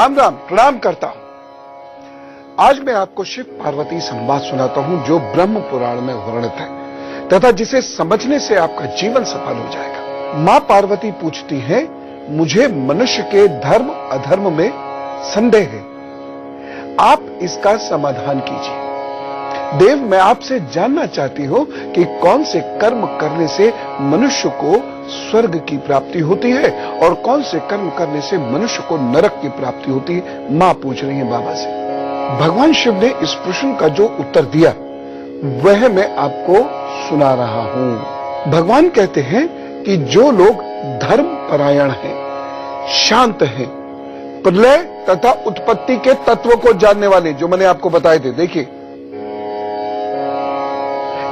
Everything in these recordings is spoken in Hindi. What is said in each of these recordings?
राम राम, प्रणाम करता हूं। आज मैं आपको शिव पार्वती संवाद सुनाता हूं जो ब्रह्म पुराण में वर्णित है तथा जिसे समझने से आपका जीवन सफल हो जाएगा। मां पार्वती पूछती हैं, मुझे मनुष्य के धर्म अधर्म में संदेह है, आप इसका समाधान कीजिए। देव, मैं आपसे जानना चाहती हूं कि कौन से कर्म करने से मनुष्य को स्वर्ग की प्राप्ति होती है और कौन से कर्म करने से मनुष्य को नरक की प्राप्ति होती है। मां पूछ रही है बाबा से। भगवान शिव ने इस प्रश्न का जो उत्तर दिया वह मैं आपको सुना रहा हूं। भगवान कहते हैं कि जो लोग धर्म परायण हैं, शांत हैं, प्रलय तथा उत्पत्ति के तत्व को जानने वाले, जो मैंने आपको बताए थे, देखिए,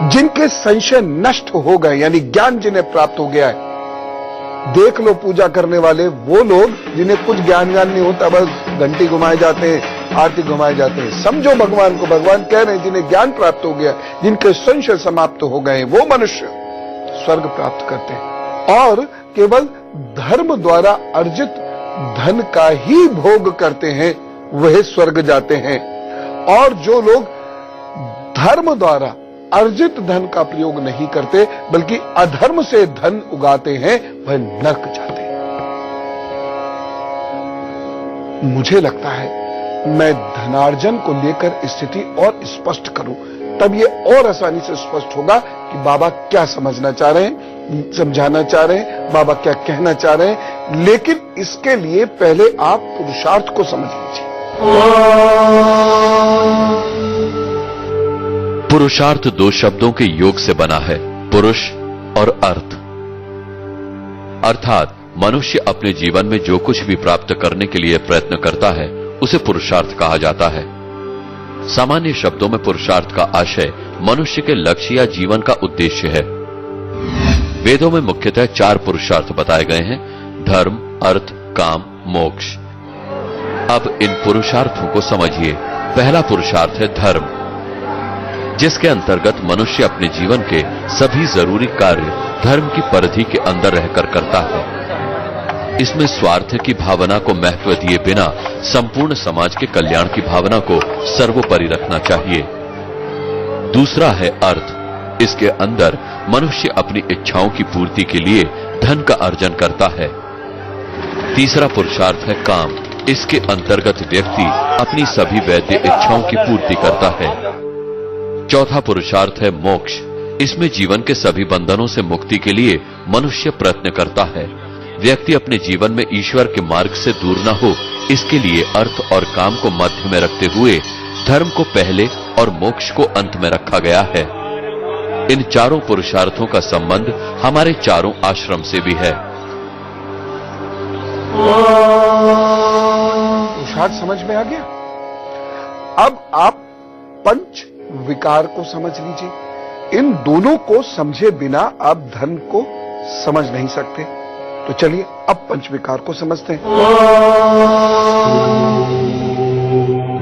जिनके संशय नष्ट हो गए, यानी ज्ञान जिन्हें प्राप्त हो गया है। देख लो पूजा करने वाले वो लोग जिन्हें कुछ ज्ञान नहीं होता, बस घंटी घुमाए जाते हैं, आरती घुमाए जाते हैं। समझो भगवान को, भगवान कह रहे हैं जिन्हें ज्ञान प्राप्त हो गया, जिनके संशय समाप्त हो गए, वो मनुष्य स्वर्ग प्राप्त करते हैं और केवल धर्म द्वारा अर्जित धन का ही भोग करते हैं, वह स्वर्ग जाते हैं। और जो लोग धर्म द्वारा अर्जित धन का प्रयोग नहीं करते बल्कि अधर्म से धन उगाते हैं, वह नरक जाते हैं। मुझे लगता है मैं धनार्जन को लेकर स्थिति और स्पष्ट करूं, तब यह और आसानी से स्पष्ट होगा कि बाबा क्या समझना चाह रहे हैं, समझाना चाह रहे हैं, बाबा क्या कहना चाह रहे हैं। लेकिन इसके लिए पहले आप पुरुषार्थ को समझ लीजिए। पुरुषार्थ दो शब्दों के योग से बना है, पुरुष और अर्थ। अर्थात मनुष्य अपने जीवन में जो कुछ भी प्राप्त करने के लिए प्रयत्न करता है उसे पुरुषार्थ कहा जाता है। सामान्य शब्दों में पुरुषार्थ का आशय मनुष्य के लक्ष्य या जीवन का उद्देश्य है। वेदों में मुख्यतः 4 पुरुषार्थ बताए गए हैं: धर्म, अर्थ, काम, मोक्ष। अब इन पुरुषार्थों को समझिए। पहला पुरुषार्थ है धर्म, जिसके अंतर्गत मनुष्य अपने जीवन के सभी जरूरी कार्य धर्म की परिधि के अंदर रहकर करता है। इसमें स्वार्थ की भावना को महत्व दिए बिना संपूर्ण समाज के कल्याण की भावना को सर्वोपरि रखना चाहिए। दूसरा है अर्थ। इसके अंदर मनुष्य अपनी इच्छाओं की पूर्ति के लिए धन का अर्जन करता है। तीसरा पुरुषार्थ है काम। इसके अंतर्गत व्यक्ति अपनी सभी वैद्य इच्छाओं की पूर्ति करता है। चौथा पुरुषार्थ है मोक्ष। इसमें जीवन के सभी बंधनों से मुक्ति के लिए मनुष्य प्रयत्न करता है। व्यक्ति अपने जीवन में ईश्वर के मार्ग से दूर न हो, इसके लिए अर्थ और काम को मध्य में रखते हुए धर्म को पहले और मोक्ष को अंत में रखा गया है। इन चारों पुरुषार्थों का संबंध हमारे चारों आश्रम से भी है। पुरुषार्थ समझ में आ गया? अब आप पंच विकार को समझ लीजिए। इन दोनों को समझे बिना आप धन को समझ नहीं सकते। तो चलिए अब पंच विकार को समझते हैं।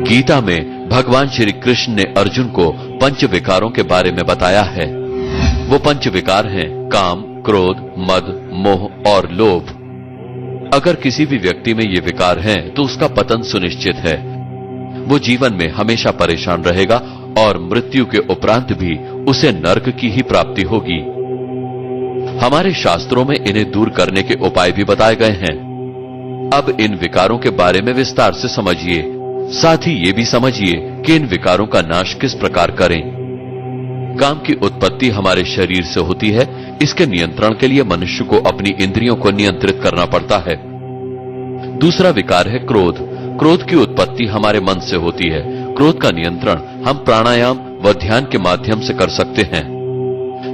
गीता में भगवान श्री कृष्ण ने अर्जुन को पंच विकारों के बारे में बताया है। वो पंच विकार हैं काम, क्रोध, मद, मोह और लोभ। अगर किसी भी व्यक्ति में ये विकार हैं तो उसका पतन सुनिश्चित है। वो जीवन में हमेशा परेशान रहेगा और मृत्यु के उपरांत भी उसे नरक की ही प्राप्ति होगी। हमारे शास्त्रों में इन्हें दूर करने के उपाय भी बताए गए हैं। अब इन विकारों के बारे में विस्तार से समझिए। साथ ही ये भी समझिए कि इन विकारों का नाश किस प्रकार करें। काम की उत्पत्ति हमारे शरीर से होती है। इसके नियंत्रण के लिए मनुष्य को अपनी इंद्रियों को नियंत्रित करना पड़ता है। दूसरा विकार है क्रोध। क्रोध की उत्पत्ति हमारे मन से होती है। क्रोध का नियंत्रण हम प्राणायाम व ध्यान के माध्यम से कर सकते हैं।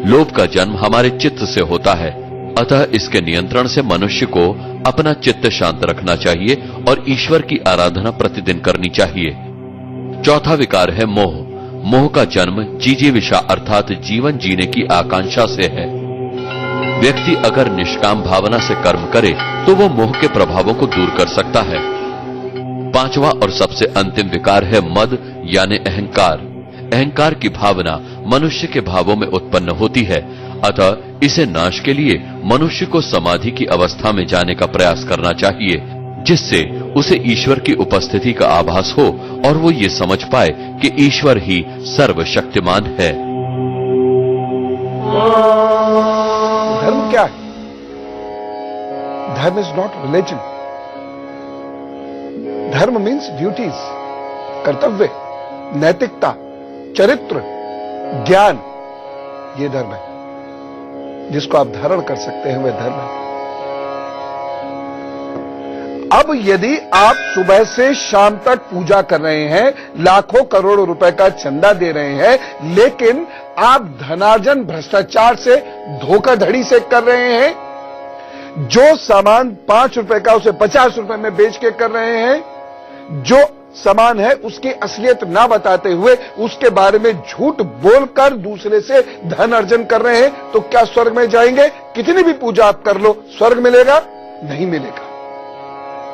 लोभ का जन्म हमारे चित्त से होता है, अतः इसके नियंत्रण से मनुष्य को अपना चित्त शांत रखना चाहिए और ईश्वर की आराधना प्रतिदिन करनी चाहिए। चौथा विकार है मोह। मोह का जन्म जिजीविषा अर्थात जीवन जीने की आकांक्षा से है। व्यक्ति अगर निष्काम भावना से कर्म करे तो वो मोह के प्रभावों को दूर कर सकता है। पांचवा और सबसे अंतिम विकार है मद यानी अहंकार। अहंकार की भावना मनुष्य के भावों में उत्पन्न होती है, अतः इसे नाश के लिए मनुष्य को समाधि की अवस्था में जाने का प्रयास करना चाहिए। जिससे उसे ईश्वर की उपस्थिति का आभास हो और वो ये समझ पाए कि ईश्वर ही सर्वशक्तिमान है। धर्म क्या है? धर्म इज नॉट रिलीजन। धर्म मीन्स ड्यूटीज, कर्तव्य, नैतिकता, चरित्र, ज्ञान। ये धर्म है। जिसको आप धारण कर सकते हैं वह धर्म है। अब यदि आप सुबह से शाम तक पूजा कर रहे हैं, लाखों करोड़ों रुपए का चंदा दे रहे हैं, लेकिन आप धनार्जन भ्रष्टाचार से, धोखाधड़ी से कर रहे हैं, जो सामान 5 रुपए का उसे 50 रुपए में बेच के कर रहे हैं, जो सामान है उसकी असलियत ना बताते हुए उसके बारे में झूठ बोलकर दूसरे से धन अर्जन कर रहे हैं, तो क्या स्वर्ग में जाएंगे? कितनी भी पूजा आप कर लो, स्वर्ग मिलेगा? नहीं मिलेगा।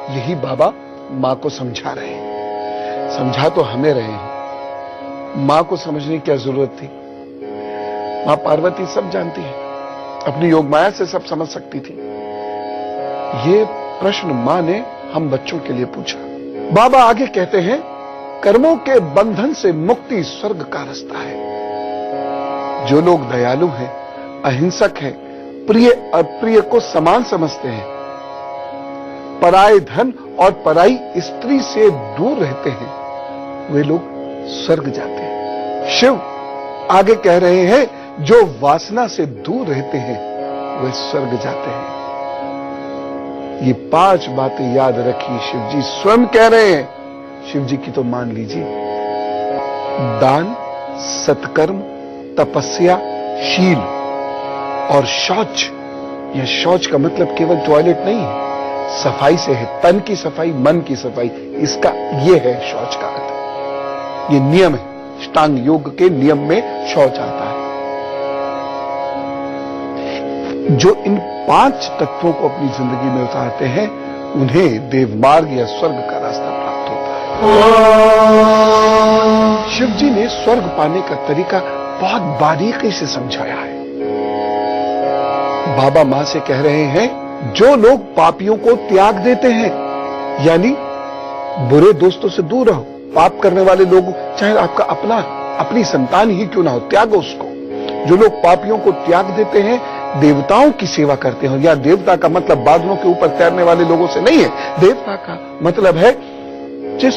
यही बाबा मां को समझा रहे हैं। समझा तो हमें रहे हैं, मां को समझने की क्या जरूरत थी? मां पार्वती सब जानती है, अपनी योग माया से सब समझ सकती थी। ये प्रश्न मां ने हम बच्चों के लिए पूछा। बाबा आगे कहते हैं, कर्मों के बंधन से मुक्ति स्वर्ग का रास्ता है। जो लोग दयालु हैं, अहिंसक हैं, प्रिय अप्रिय को समान समझते हैं, पराये धन और पराई स्त्री से दूर रहते हैं, वे लोग स्वर्ग जाते हैं। शिव आगे कह रहे हैं, जो वासना से दूर रहते हैं वे स्वर्ग जाते हैं। ये 5 बातें याद रखिए, शिव जी स्वयं कह रहे हैं। शिव जी की तो मान लीजिए। दान, सत्कर्म, तपस्या, शील और शौच। यह शौच का मतलब केवल टॉयलेट नहीं है, सफाई से है, तन की सफाई, मन की सफाई, इसका ये है शौच का अर्थ। ये नियम है, अष्टांग योग के नियम में शौच आता है। जो इन 5 तत्वों को अपनी जिंदगी में उतारते हैं, उन्हें देवमार्ग या स्वर्ग का रास्ता प्राप्त होता है। शिव जी ने स्वर्ग पाने का तरीका बहुत बारीकी से समझाया है। बाबा मां से कह रहे हैं, जो लोग पापियों को त्याग देते हैं, यानी बुरे दोस्तों से दूर रहो, पाप करने वाले लोग, चाहे आपका अपनी संतान ही क्यों ना हो, त्यागो उसको। जो लोग पापियों को त्याग देते हैं, देवताओं की सेवा करते हो, या देवता का मतलब बादलों के ऊपर तैरने वाले लोगों से नहीं है। देवता का मतलब है जिस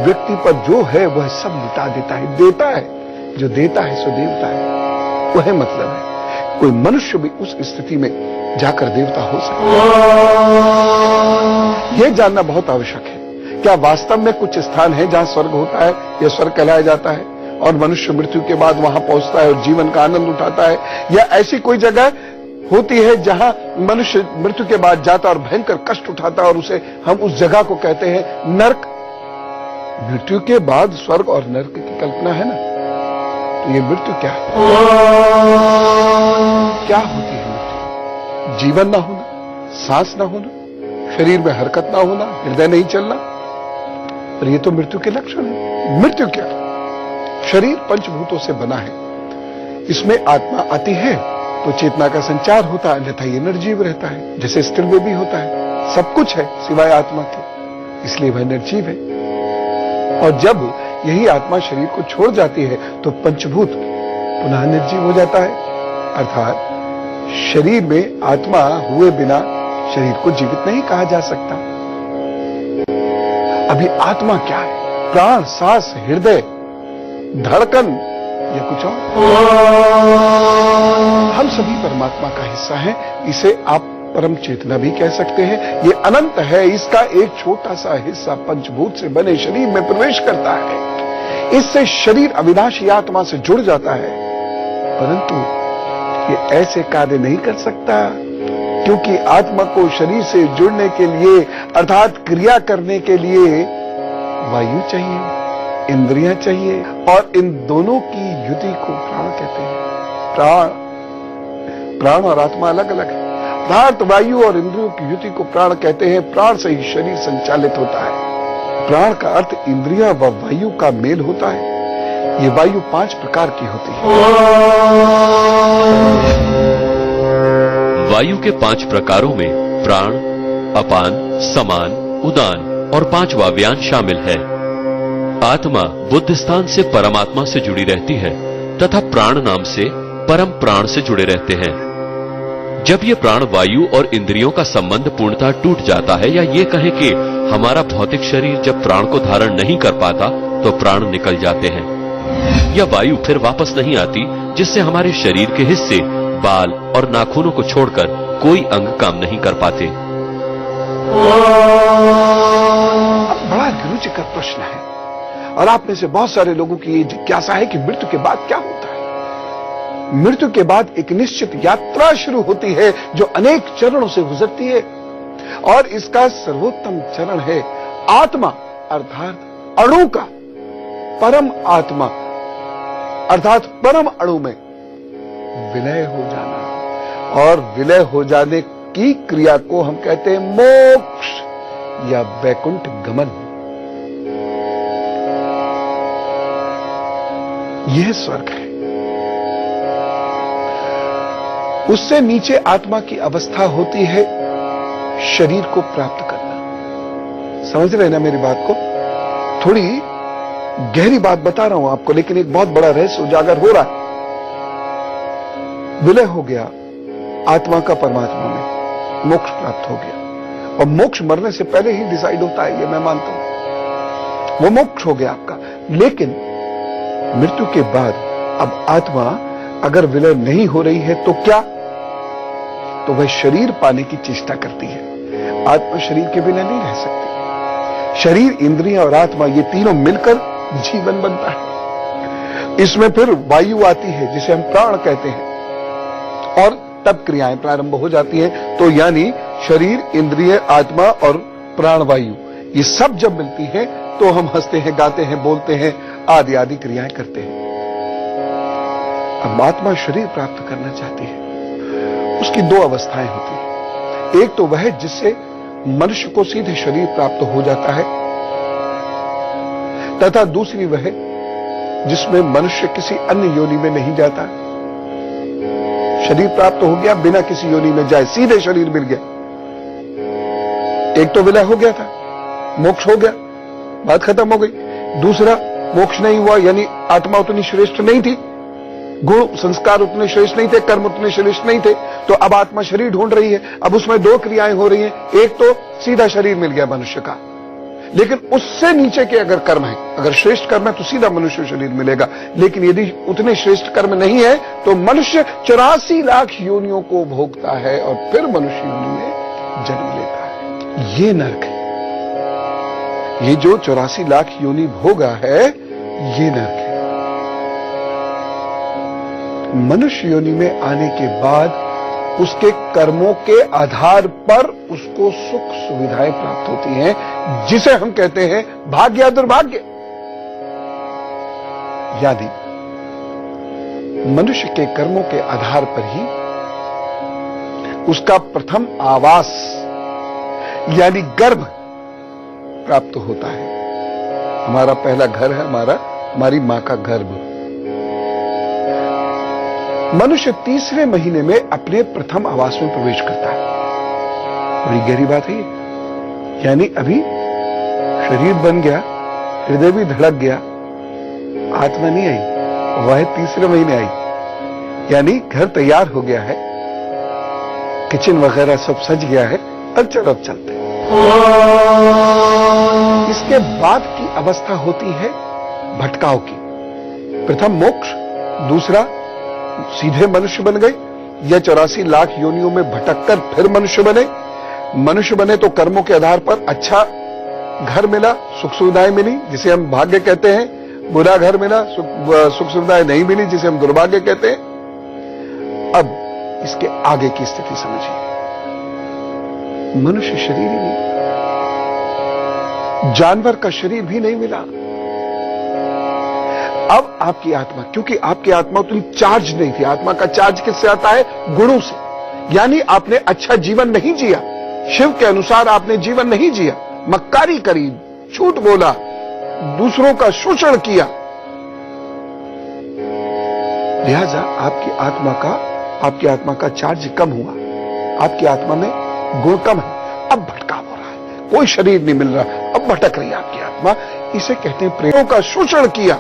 व्यक्ति पर जो है वह सब लुटा देता है, देता है, जो देता है सो देवता है, वह मतलब है। कोई मनुष्य भी उस स्थिति में जाकर देवता हो सकता है। यह जानना बहुत आवश्यक है। क्या वास्तव में कुछ स्थान है जहां स्वर्ग होता है या स्वर्ग कहलाया जाता है और मनुष्य मृत्यु के बाद वहां पहुंचता है और जीवन का आनंद उठाता है, या ऐसी कोई जगह होती है जहां मनुष्य मृत्यु के बाद जाता और भयंकर कष्ट उठाता है और उसे हम उस जगह को कहते हैं नरक? मृत्यु के बाद स्वर्ग और नरक की कल्पना है ना, तो ये मृत्यु क्या है? क्या होती है मृत्यु? जीवन ना होना, सांस ना होना, शरीर में हरकत ना होना, हृदय नहीं चलना, पर ये तो मृत्यु के लक्षण है। मृत्यु क्या? शरीर पंचभूतों से बना है, इसमें आत्मा आती है तो चेतना का संचार होता है, अन्यथा ये निर्जीव रहता है, जैसे स्टिल में भी होता है। सब कुछ है सिवाय आत्मा के, इसलिए वह निर्जीव है। और जब यही आत्मा शरीर को छोड़ जाती है तो पंचभूत पुनः निर्जीव हो जाता है, अर्थात शरीर में आत्मा हुए बिना शरीर को जीवित नहीं कहा जा सकता। अभी आत्मा क्या है? प्राण, सांस, हृदय, धड़कन या कुछ और? हम सभी परमात्मा का हिस्सा हैं। इसे आप परम चेतना भी कह सकते हैं। ये अनंत है, इसका एक छोटा सा हिस्सा पंचभूत से बने शरीर में प्रवेश करता है। इससे शरीर अविनाशी आत्मा से जुड़ जाता है, परंतु ये ऐसे कार्य नहीं कर सकता क्योंकि आत्मा को शरीर से जुड़ने के लिए अर्थात क्रिया करने के लिए वायु चाहिए, इंद्रियां चाहिए, और इन दोनों की युति को प्राण कहते हैं। प्राण और आत्मा अलग अलग है। अर्थात वायु और इंद्रियों की युति को प्राण कहते हैं। प्राण से ही शरीर संचालित होता है। प्राण का अर्थ इंद्रियां व वायु का मेल होता है। ये वायु 5 प्रकार की होती है। वायु के 5 प्रकारों में प्राण, अपान, समान, उदान और पांचवा व्यान शामिल है। आत्मा बुद्ध स्थान से परमात्मा से जुड़ी रहती है तथा प्राण नाम से परम प्राण से जुड़े रहते हैं। जब ये प्राण वायु और इंद्रियों का संबंध पूर्णतः टूट जाता है, या ये कहें कि हमारा भौतिक शरीर जब प्राण को धारण नहीं कर पाता तो प्राण निकल जाते हैं, या वायु फिर वापस नहीं आती, जिससे हमारे शरीर के हिस्से बाल और नाखूनों को छोड़कर कोई अंग काम नहीं कर पाते। बड़ा रुचिकर प्रश्न है और आप में से बहुत सारे लोगों की ये जिज्ञासा है कि मृत्यु के बाद क्या होता है। मृत्यु के बाद एक निश्चित यात्रा शुरू होती है जो अनेक चरणों से गुजरती है, और इसका सर्वोत्तम चरण है आत्मा अर्थात अणु का परम आत्मा अर्थात परम अणु में विलय हो जाना, और विलय हो जाने की क्रिया को हम कहते हैं मोक्ष या वैकुंठ गमन। यह स्वर्ग है। उससे नीचे आत्मा की अवस्था होती है शरीर को प्राप्त करना। समझ रहे ना मेरी बात को? थोड़ी गहरी बात बता रहा हूं आपको, लेकिन एक बहुत बड़ा रहस्य उजागर हो रहा है। विलय हो गया आत्मा का परमात्मा में, मोक्ष प्राप्त हो गया, और मोक्ष मरने से पहले ही डिसाइड होता है, ये मैं मानता हूं। वो मोक्ष हो गया आपका। लेकिन मृत्यु के बाद अब आत्मा अगर विलय नहीं हो रही है तो क्या? तो वह शरीर पाने की चेष्टा करती है। आत्मा शरीर के बिना नहीं रह सकती। शरीर, इंद्रियां और आत्मा ये तीनों मिलकर जीवन बनता है। इसमें फिर वायु आती है जिसे हम प्राण कहते हैं, और तब क्रियाएं प्रारंभ हो जाती हैं। तो यानी शरीर, इंद्रिय, आत्मा और प्राण वायु ये सब जब मिलती है तो हम हंसते हैं, गाते हैं, बोलते हैं, आदि आदि क्रियाएं करते हैं। अब आत्मा शरीर प्राप्त करना चाहती है। उसकी दो अवस्थाएं होती हैं। एक तो वह जिससे मनुष्य को सीधे शरीर प्राप्त हो जाता है, तथा दूसरी वह जिसमें मनुष्य किसी अन्य योनि में नहीं जाता। शरीर प्राप्त हो गया बिना किसी योनि में जाए, सीधे शरीर मिल गया। एक तो विलय हो गया था, मोक्ष हो गया, बात खत्म हो गई। दूसरा मोक्ष नहीं हुआ, यानी आत्मा उतनी श्रेष्ठ नहीं थी, गुण संस्कार उतने श्रेष्ठ नहीं थे, कर्म उतने श्रेष्ठ नहीं थे, तो अब आत्मा शरीर ढूंढ रही है। अब उसमें दो क्रियाएं हो रही हैं। एक तो सीधा शरीर मिल गया मनुष्य का, लेकिन उससे नीचे के अगर कर्म है, अगर श्रेष्ठ कर्म है तो सीधा मनुष्य शरीर मिलेगा। लेकिन यदि उतने श्रेष्ठ कर्म नहीं है तो मनुष्य 84 लाख योनियों को भोगता है और फिर मनुष्य योनि में जन्म लेता है। ये नरक है। ये जो 84 लाख योनि भोगा है, ये नरक है। मनुष्य योनि में आने के बाद उसके कर्मों के आधार पर उसको सुख सुविधाएं प्राप्त होती हैं, जिसे हम कहते हैं भाग्य या दुर्भाग्य। यानी मनुष्य के कर्मों के आधार पर ही उसका प्रथम आवास यानी गर्भ प्राप्त होता है। हमारा पहला घर है हमारी मां का गर्भ। मनुष्य तीसरे महीने में अपने प्रथम आवास में प्रवेश करता है। बड़ी गहरी बात है ये। यानी अभी शरीर बन गया, हृदय भी धड़क गया, आत्मा नहीं आई, वह तीसरे महीने आई। यानी घर तैयार हो गया है, किचन वगैरह सब सज गया है, अब चलते हैं। इसके बाद की अवस्था होती है भटकाव की। प्रथम मोक्ष, दूसरा सीधे मनुष्य बन गए, या 84 लाख योनियों में भटककर फिर मनुष्य बने। मनुष्य बने तो कर्मों के आधार पर अच्छा घर मिला, सुख सुविधाएं मिली, जिसे हम भाग्य कहते हैं। बुरा घर मिला, सुख सुविधाएं नहीं मिली, जिसे हम दुर्भाग्य कहते हैं। अब इसके आगे की स्थिति समझिए। मनुष्य शरीर ही नहीं, जानवर का शरीर भी नहीं मिला। अब आपकी आत्मा, क्योंकि आपकी आत्मा उतनी चार्ज नहीं थी। आत्मा का चार्ज किससे आता है? गुणों से। यानी आपने अच्छा जीवन नहीं जिया, शिव के अनुसार आपने जीवन नहीं जिया, मक्कारी करी, झूठ बोला, दूसरों का शोषण किया, लिहाजा आपकी आत्मा का चार्ज कम हुआ, आपकी आत्मा में गुण कम है। अब भटकाव हो रहा है, कोई शरीर नहीं मिल रहा, अब भटक रही आपकी आत्मा। इसे कहते हैं प्रेतों का शोषण किया।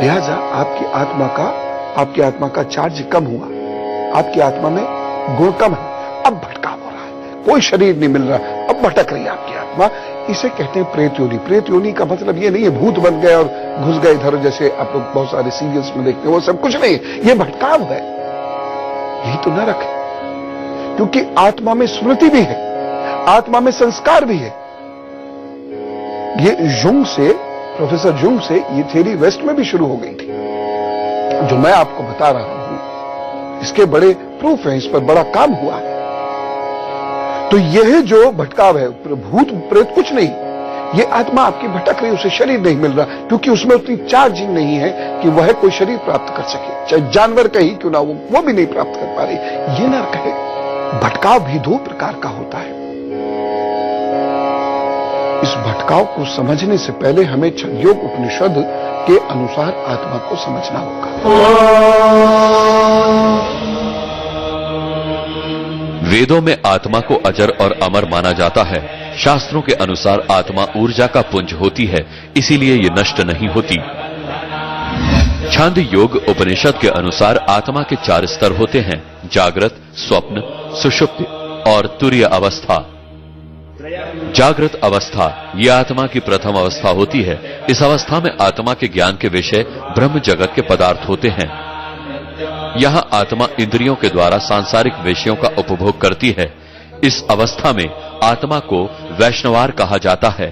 लिहाजा आपकी आत्मा का चार्ज कम हुआ, आपकी आत्मा में गुण कम है, अब भटकाव हो रहा है, कोई शरीर नहीं मिल रहा, अब भटक रही है आपकी आत्मा। इसे कहते हैं प्रेत योनि। प्रेत योनि का मतलब ये नहीं है भूत बन गए और घुस गए इधर, जैसे आप लोग बहुत सारे सीरियल्स में देखते हैं, वो सब कुछ नहीं है, ये भटकाव है, यही तो नरक है। क्योंकि आत्मा में स्मृति भी है, आत्मा में संस्कार भी है। ये जुंग से, प्रोफेसर जुंग से ये थ्योरी वेस्ट में भी शुरू हो गई थी, जो मैं आपको बता रहा हूं। इसके बड़े प्रूफ हैं, इस पर बड़ा काम हुआ है। तो यह जो भटकाव है, भूत प्रेत कुछ नहीं, ये आत्मा आपकी भटक रही, उसे शरीर नहीं मिल रहा, क्योंकि उसमें उतनी चार्जिंग नहीं है कि वह कोई शरीर प्राप्त कर सके, चाहे जानवर का ही क्यों ना वो भी नहीं प्राप्त कर पा रही। ये नरक है। भटकाव भी दो प्रकार का होता है। इस भटकाव को समझने से पहले हमें छंदोग उपनिषद के अनुसार आत्मा को समझना होगा। वेदों में आत्मा को अजर और अमर माना जाता है। शास्त्रों के अनुसार आत्मा ऊर्जा का पुंज होती है, इसीलिए ये नष्ट नहीं होती। छंद योग उपनिषद के अनुसार आत्मा के 4 स्तर होते हैं: जागृत, स्वप्न, सुषुप्ति और तुरीय अवस्था। जागृत अवस्था यह आत्मा की प्रथम अवस्था होती है। इस अवस्था में आत्मा के ज्ञान के विषय ब्रह्म जगत के पदार्थ होते हैं। यहां आत्मा इंद्रियों के द्वारा सांसारिक विषयों का उपभोग करती है। इस अवस्था में आत्मा को वैष्णवार कहा जाता है।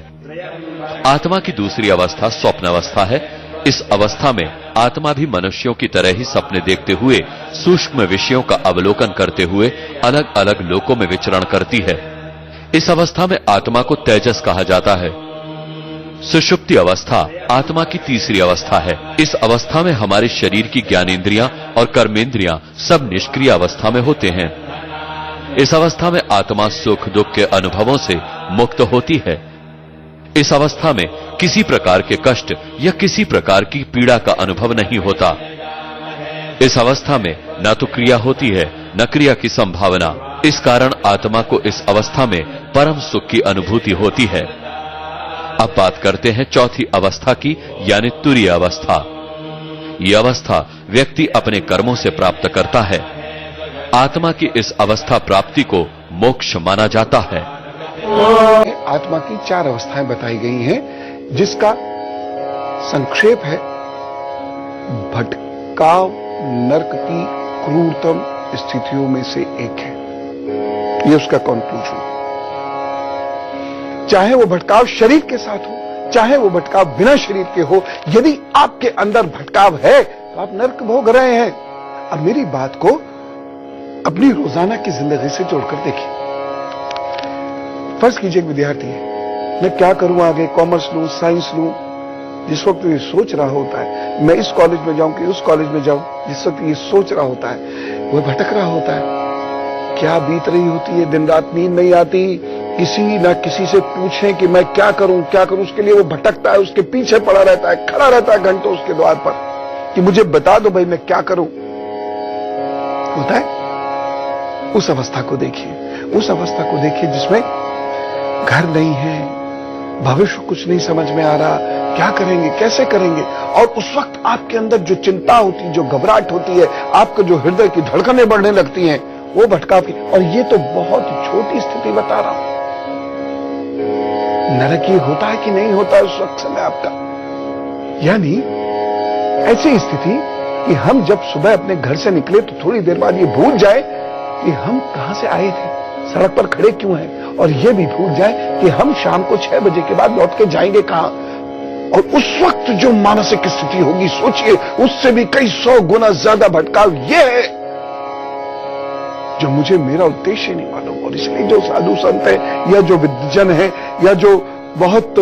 आत्मा की दूसरी अवस्था स्वप्न अवस्था है। इस अवस्था में आत्मा भी मनुष्यों की तरह ही सपने देखते हुए सूक्ष्म विषयों का अवलोकन करते हुए अलग अलग लोकों में विचरण करती है। इस अवस्था में आत्मा को तेजस कहा जाता है। सुषुप्ति अवस्था आत्मा की तीसरी अवस्था है। इस अवस्था में हमारे शरीर की ज्ञानेंद्रियां और कर्मेंद्रियां सब निष्क्रिय अवस्था में होते हैं। इस अवस्था में आत्मा सुख दुख के अनुभवों से मुक्त होती है। इस अवस्था में किसी प्रकार के कष्ट या किसी प्रकार की पीड़ा का अनुभव नहीं होता। इस अवस्था में न तो क्रिया होती है न क्रिया की संभावना। इस कारण आत्मा को इस अवस्था में परम सुख की अनुभूति होती है। अब बात करते हैं चौथी अवस्था की, यानी तुरीय अवस्था। यह अवस्था व्यक्ति अपने कर्मों से प्राप्त करता है। आत्मा की इस अवस्था प्राप्ति को मोक्ष माना जाता है। आत्मा की 4 अवस्थाएं बताई गई हैं, जिसका संक्षेप है भटकाव नरक की क्रूरतम स्थितियों में से एक है। ये उसका कंक्लूजन। चाहे वो भटकाव शरीर के साथ हो, चाहे वो भटकाव बिना शरीर के हो, यदि आपके अंदर भटकाव है तो आप नरक भोग रहे हैं। अब मेरी बात को अपनी रोजाना की जिंदगी से जोड़कर देखिए। फर्ज कीजिए एक विद्यार्थी है, मैं क्या करूं आगे, कॉमर्स लूं, साइंस लूं। जिस वक्त ये सोच रहा होता है मैं इस कॉलेज में जाऊं कि उस कॉलेज में जाऊं, जिस वक्त ये सोच रहा होता है वह भटक रहा होता है। क्या बीत रही होती है, दिन रात नींद नहीं आती, किसी ना किसी से पूछें कि मैं क्या करूं, उसके लिए वो भटकता है, उसके पीछे पड़ा रहता है, खड़ा रहता है घंटों उसके द्वार पर कि मुझे बता दो भाई मैं क्या करूं। होता है। उस अवस्था को देखिए जिसमें घर नहीं है, भविष्य कुछ नहीं समझ में आ रहा, क्या करेंगे, कैसे करेंगे। और उस वक्त आपके अंदर जो चिंता होती, जो घबराहट होती है, आपका जो हृदय की धड़कनें बढ़ने लगती हैं, वो भटकाव की। और ये तो बहुत छोटी स्थिति बता रहा हूं। नरक ये होता है कि नहीं होता उस वक्त समय आपका। यानी ऐसी स्थिति कि हम जब सुबह अपने घर से निकले तो थोड़ी देर बाद ये भूल जाए कि हम कहां से आए थे, सड़क पर खड़े क्यों हैं, और ये भी भूल जाए कि हम शाम को 6 बजे के बाद लौट के जाएंगे कहां। और उस वक्त जो मानसिक स्थिति होगी, सोचिए, उससे भी कई 100 गुना ज्यादा भटकाव ये है जो मुझे मेरा उद्देश्य नहीं मालूम। और इसलिए जो साधु संत है या जो विद्वजन है या जो बहुत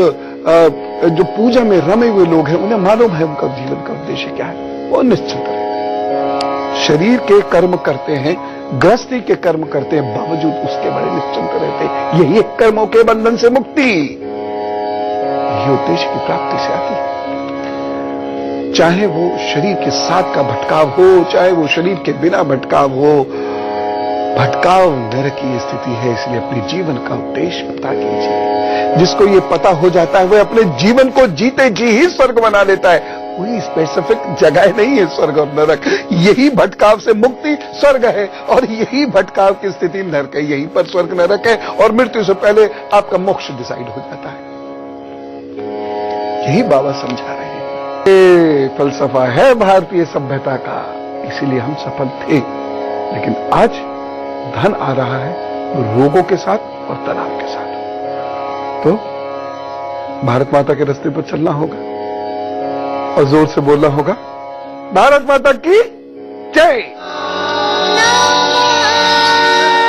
जो पूजा में रमे हुए लोग हैं, उन्हें मालूम है उनका जीवन का उद्देश्य क्या है। वो निश्चिंत रहते, शरीर के कर्म करते हैं, गृहस्थी के कर्म करते हैं, बावजूद उसके बड़े निश्चिंत रहते हैं। यही कर्मों के बंधन से मुक्ति, ये उद्देश्य की प्राप्ति से आती है। चाहे वो शरीर के साथ का भटकाव हो, चाहे वो शरीर के बिना भटकाव हो, भटकाव नरक की स्थिति है, इसलिए अपने जीवन का उद्देश्य पता कीजिए। जिसको ये पता हो जाता है वह अपने जीवन को जीते जी ही स्वर्ग बना लेता है। कोई स्पेसिफिक जगह नहीं है स्वर्ग और नरक। यही भटकाव से मुक्ति स्वर्ग है और यही भटकाव की स्थिति नरक है। यहीं पर स्वर्ग नरक है और मृत्यु से पहले आपका मोक्ष डिसाइड हो जाता है। यही बाबा समझा रहे हैं। ये फलसफा है भारतीय सभ्यता का, इसीलिए हम सफल थे। लेकिन आज धन आ रहा है रोगों के साथ और तनाव के साथ। तो भारत माता के रास्ते पर चलना होगा और जोर से बोलना होगा, भारत माता की जय।